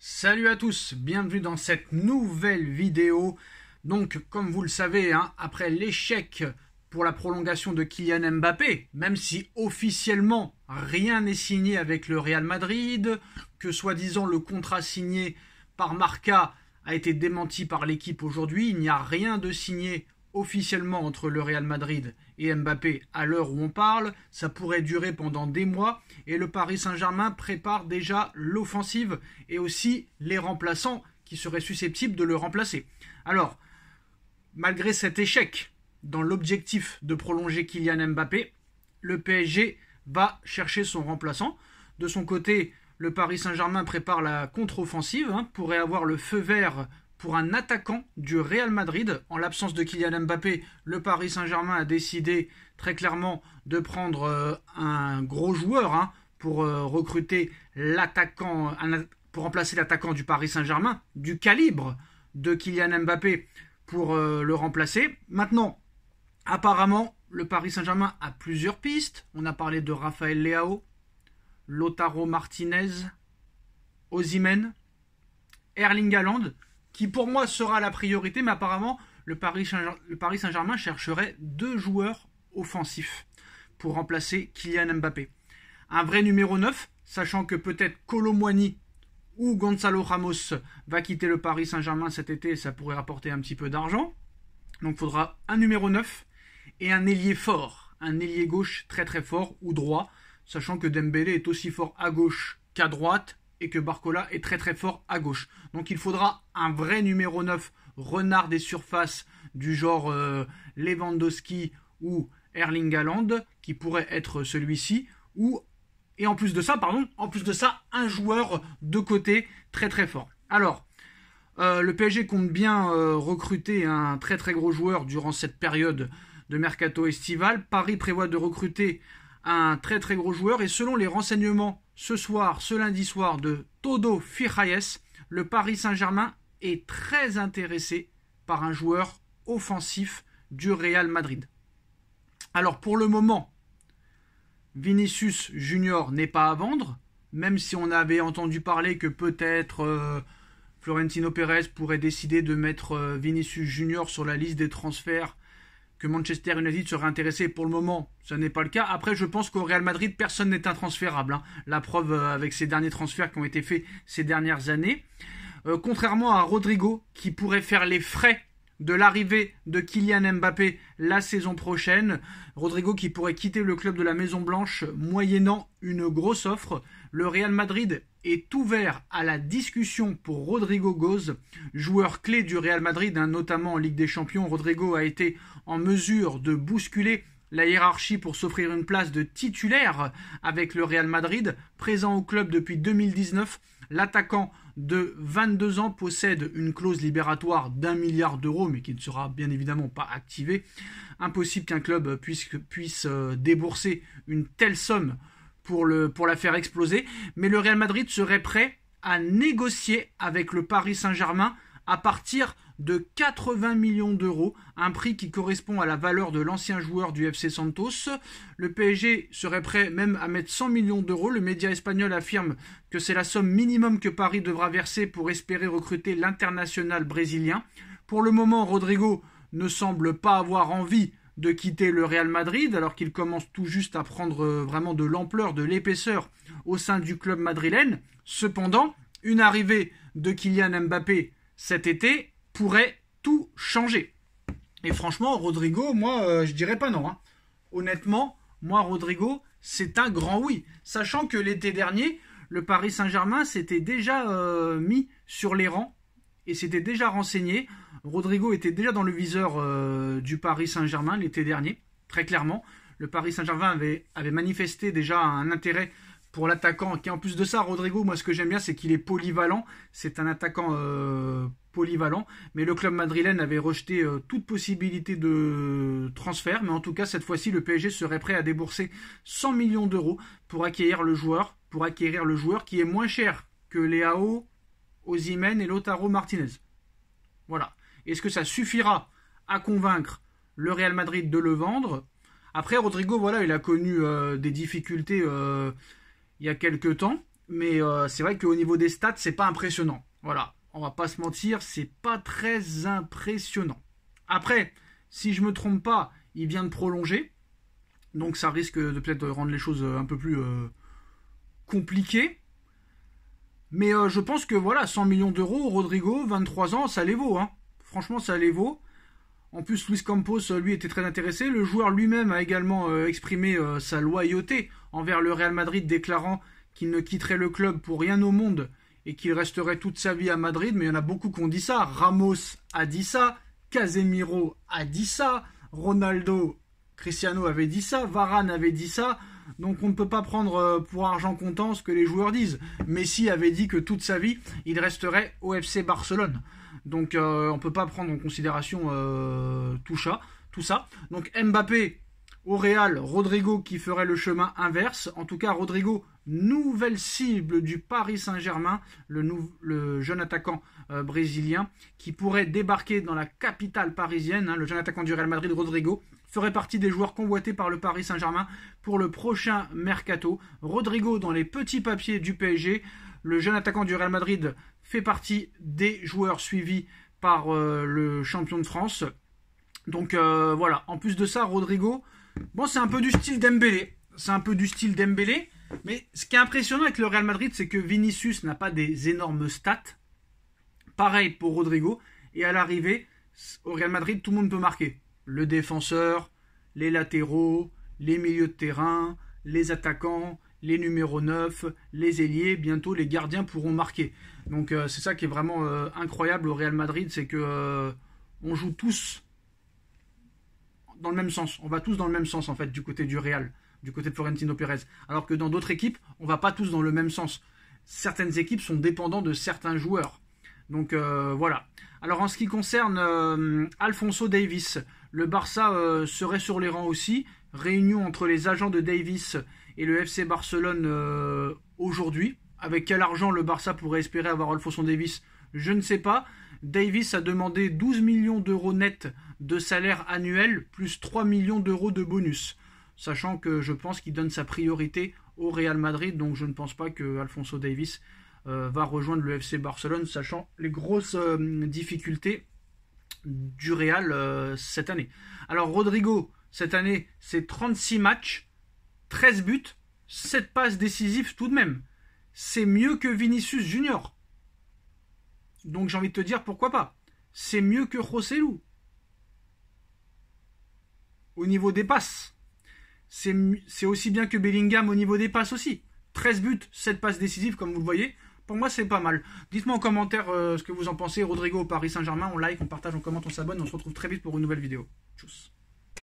Salut à tous, bienvenue dans cette nouvelle vidéo. Donc, comme vous le savez, après l'échec pour la prolongation de Kylian Mbappé, même si officiellement rien n'est signé avec le Real Madrid, que soi-disant le contrat signé par Marca a été démenti par l'équipe aujourd'hui, il n'y a rien de signé officiellement entre le Real Madrid et Mbappé à l'heure où on parle. Ça pourrait durer pendant des mois et le Paris Saint-Germain prépare déjà l'offensive et aussi les remplaçants qui seraient susceptibles de le remplacer. Alors, malgré cet échec dans l'objectif de prolonger Kylian Mbappé, le PSG va chercher son remplaçant. De son côté, le Paris Saint-Germain prépare la contre-offensive, pourrait avoir le feu vert pour un attaquant du Real Madrid. En l'absence de Kylian Mbappé, le Paris Saint-Germain a décidé très clairement de prendre un gros joueur pour recruter l'attaquant, pour remplacer l'attaquant du Paris Saint-Germain, du calibre de Kylian Mbappé pour le remplacer. Maintenant, apparemment, le Paris Saint-Germain a plusieurs pistes. On a parlé de Raphaël Leao, Lautaro Martinez, Osimhen, Erling Haaland, qui pour moi sera la priorité, mais apparemment le Paris Saint-Germain chercherait deux joueurs offensifs pour remplacer Kylian Mbappé. Un vrai numéro 9, sachant que peut-être Kolo Muani ou Gonzalo Ramos va quitter le Paris Saint-Germain cet été, ça pourrait rapporter un petit peu d'argent. Donc il faudra un numéro 9 et un ailier fort, un ailier gauche très très fort ou droit, sachant que Dembélé est aussi fort à gauche qu'à droite et que Barcola est très très fort à gauche. Donc il faudra un vrai numéro 9, renard des surfaces du genre Lewandowski ou Erling Haaland, qui pourrait être celui-ci, et en plus de ça, un joueur de côté très très fort. Alors, le PSG compte bien recruter un très très gros joueur durant cette période de mercato estival. Paris prévoit de recruter un très très gros joueur et selon les renseignements ce lundi soir de Todo Fijaes, le Paris Saint-Germain est très intéressé par un joueur offensif du Real Madrid. Alors pour le moment, Vinicius Junior n'est pas à vendre, même si on avait entendu parler que peut-être Florentino Pérez pourrait décider de mettre Vinicius Junior sur la liste des transferts, que Manchester United serait intéressé. Pour le moment, ce n'est pas le cas. Après, je pense qu'au Real Madrid, personne n'est intransférable. La preuve avec ces derniers transferts qui ont été faits ces dernières années. Contrairement à Rodrigo, qui pourrait faire les frais de l'arrivée de Kylian Mbappé la saison prochaine. Rodrigo qui pourrait quitter le club de la Maison Blanche moyennant une grosse offre. Le Real Madrid est ouvert à la discussion pour Rodrigo Goes, joueur clé du Real Madrid, notamment en Ligue des Champions. Rodrigo a été en mesure de bousculer la hiérarchie pour s'offrir une place de titulaire avec le Real Madrid. Présent au club depuis 2019, l'attaquant de 22 ans possède une clause libératoire d'1 milliard d'euros, mais qui ne sera bien évidemment pas activée. Impossible qu'un club puisse débourser une telle somme pour la faire exploser. Mais le Real Madrid serait prêt à négocier avec le Paris Saint-Germain à partir de 80 millions d'euros, un prix qui correspond à la valeur de l'ancien joueur du FC Santos. Le PSG serait prêt même à mettre 100 millions d'euros. Le média espagnol affirme que c'est la somme minimum que Paris devra verser pour espérer recruter l'international brésilien. Pour le moment, Rodrigo ne semble pas avoir envie de quitter le Real Madrid, alors qu'il commence tout juste à prendre vraiment de l'ampleur, de l'épaisseur au sein du club madrilène. Cependant, une arrivée de Kylian Mbappé cet été pourrait tout changer. Et franchement, Rodrigo, moi, je dirais pas non. Honnêtement, moi, Rodrigo, c'est un grand oui. Sachant que l'été dernier, le Paris Saint-Germain s'était déjà mis sur les rangs et s'était déjà renseigné. Rodrigo était déjà dans le viseur du Paris Saint-Germain l'été dernier, très clairement. Le Paris Saint-Germain avait manifesté déjà un intérêt pour l'attaquant, qui en plus de ça, Rodrigo, moi ce que j'aime bien, c'est qu'il est polyvalent. C'est un attaquant polyvalent, mais le club madrilène avait rejeté toute possibilité de transfert. Mais en tout cas, cette fois-ci, le PSG serait prêt à débourser 100 millions d'euros pour acquérir le joueur qui est moins cher que Leao, Osimhen et Lautaro Martinez. Voilà. Est-ce que ça suffira à convaincre le Real Madrid de le vendre? Après, Rodrigo, voilà, il a connu des difficultés il y a quelques temps. Mais c'est vrai qu'au niveau des stats, c'est pas impressionnant. Voilà, on va pas se mentir, c'est pas très impressionnant. Après, si je me trompe pas, il vient de prolonger. Donc ça risque de peut-être rendre les choses un peu plus compliquées. Mais je pense que voilà, 100 millions d'euros, Rodrigo, 23 ans, ça les vaut. Hein. Franchement, ça les vaut. En plus, Luis Campos, lui, était très intéressé. Le joueur lui-même a également exprimé sa loyauté envers le Real Madrid, déclarant qu'il ne quitterait le club pour rien au monde et qu'il resterait toute sa vie à Madrid. Mais il y en a beaucoup qui ont dit ça. Ramos a dit ça. Casemiro a dit ça. Ronaldo, Cristiano avait dit ça. Varane avait dit ça. Donc on ne peut pas prendre pour argent comptant ce que les joueurs disent. Messi avait dit que toute sa vie, il resterait au FC Barcelone. Donc on ne peut pas prendre en considération tout ça. Donc Mbappé au Real, Rodrigo qui ferait le chemin inverse. En tout cas, Rodrigo, nouvelle cible du Paris Saint-Germain, le jeune attaquant brésilien qui pourrait débarquer dans la capitale parisienne. Hein, le jeune attaquant du Real Madrid, Rodrigo, ferait partie des joueurs convoités par le Paris Saint-Germain pour le prochain mercato. Rodrigo dans les petits papiers du PSG. Le jeune attaquant du Real Madrid fait partie des joueurs suivis par le champion de France. Donc voilà, en plus de ça, Rodrigo, bon, c'est un peu du style Dembélé. Mais ce qui est impressionnant avec le Real Madrid, c'est que Vinicius n'a pas des énormes stats. Pareil pour Rodrigo. Et à l'arrivée, au Real Madrid, tout le monde peut marquer. Le défenseur, les latéraux, les milieux de terrain, les attaquants, les numéros 9, les ailiers, bientôt les gardiens pourront marquer. Donc c'est ça qui est vraiment incroyable au Real Madrid, c'est que on joue tous dans le même sens. On va tous dans le même sens en fait du côté du Real, du côté de Florentino Pérez. Alors que dans d'autres équipes, on va pas tous dans le même sens. Certaines équipes sont dépendantes de certains joueurs. Donc voilà. Alors en ce qui concerne Alphonso Davies, le Barça serait sur les rangs aussi. Réunion entre les agents de Davies et le FC Barcelone aujourd'hui. Avec quel argent le Barça pourrait espérer avoir Alphonso Davies? Je ne sais pas. Davies a demandé 12 millions d'euros net de salaire annuel plus 3 millions d'euros de bonus. Sachant que je pense qu'il donne sa priorité au Real Madrid. Donc je ne pense pas que Alphonso Davies va rejoindre le FC Barcelone, sachant les grosses difficultés du Real cette année. Alors Rodrigo, cette année, c'est 36 matchs, 13 buts, 7 passes décisives tout de même. C'est mieux que Vinicius Junior. Donc j'ai envie de te dire pourquoi pas. C'est mieux que Joselu. Au niveau des passes. C'est aussi bien que Bellingham au niveau des passes aussi. 13 buts, 7 passes décisives comme vous le voyez. Pour moi, c'est pas mal. Dites-moi en commentaire ce que vous en pensez. Rodrigo au Paris Saint-Germain, on like, on partage, on commente, on s'abonne. On se retrouve très vite pour une nouvelle vidéo. Tchuss.